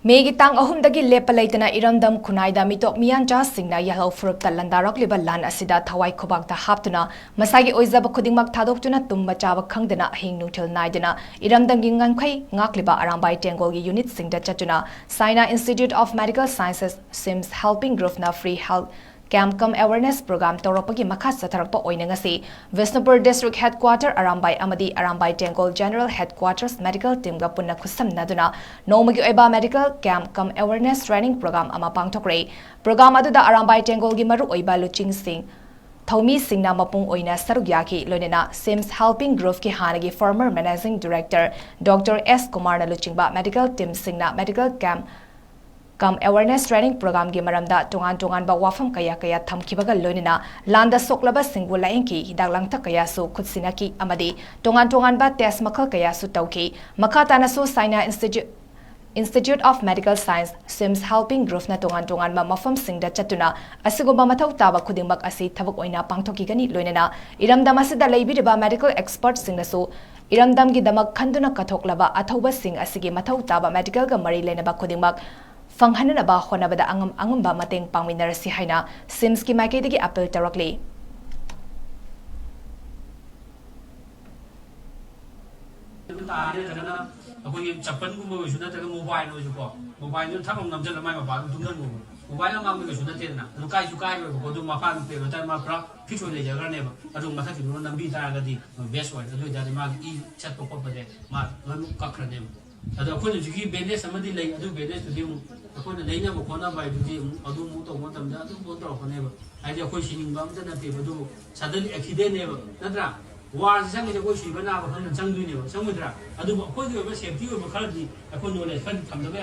Maggi तांग अहुमदगी लेपलैतना इरमदम खुनाइदा मिटोक मियानचा सिंगना याहौ फुरुपता लंदारकलिबा लान असिदा थवाई खोबाकता हापतुना मसागी ओइजब खुदिंगमक थादोक्तुना तुंबा चाबा खंगदना हिंग नुथल नाइदना इरमदंगी ngankhai ngakliba arambai tengolgi unit singda chatuna China Institute of Medical Sciences SIMS helping group na free health 𝗓𝗏𝗡𝗚 awareness program tawrapagi makha satharakpa oinangasi Vishnupur district headquarter arambai amadi arambai tengol general headquarters medical team ga punna khusamnaduna nomagi oiba medical 𝗓𝗏𝗡𝗚 awareness training program ama pangthokre program aduda arambai tengol gi maru oiba luching sing ꯊꯧꯃꯤ ꯁꯤꯡꯅ ꯃꯄꯨꯡ ꯑꯣꯏꯅ ꯁꯔꯨꯛ ꯌꯥꯈꯤ ꯂꯣꯏꯅꯅ SIMS helping group ki hanagi former managing director Dr. S. Kumarna luchingba medical team singna medical 𝗓𝗏𝗡𝗚 awareness training program gi maramda tongan ba wafam kaya thamkibaga loinina landa soklaba singbu laengki hidak langta kaya su khutsinaki amadi tongan ba test makhal kaya su tawki makhatana su China Institute of Medical Science SIMS helping group na tongan ma mafam singda chatuna asigumba mathau taba khudingmak asi thabak oina pangthokigani loinana iramdam asida leibiriba medical experts singna su iramdam gi damak khanduna kathoklaba athauba sing asigi mathau taba medical ga mari lenaba khudingmak fanghanaba honabada angamba mateng pangminarasi haina SIMS ki maikaidagi appeal tarakli अखोई चप्पन gumboot गसु नतगा mobile ओजु को mobile न थाम Namgyal my मबा दुमन गु mobile न माम गसु नतेना अदु काई जु काई को दु मफान पे मता मा प्रा फिक्स ओले जगरने अदु मथा कि न नंबी तागदी बेस्ट वन अदु जादि मा ई चट को पदे मा लन कखरने अदु अखोई जुगी बेनेस समदि ले अदु बेनेस दुदि अखोई लेना को कोना बाय दुदि अदु मु तो मतम दा अदु को तो खने आइदि अखोई सिनिंग बम दा नते अदु सडनली एक्सीडेंट ने नत्रा वार संग जे कोई शिबना बखन संगदुने संगद्रा अदु अखोई के सेफ्टी ओ बखरदि अखोई नॉलेज खन थमदबे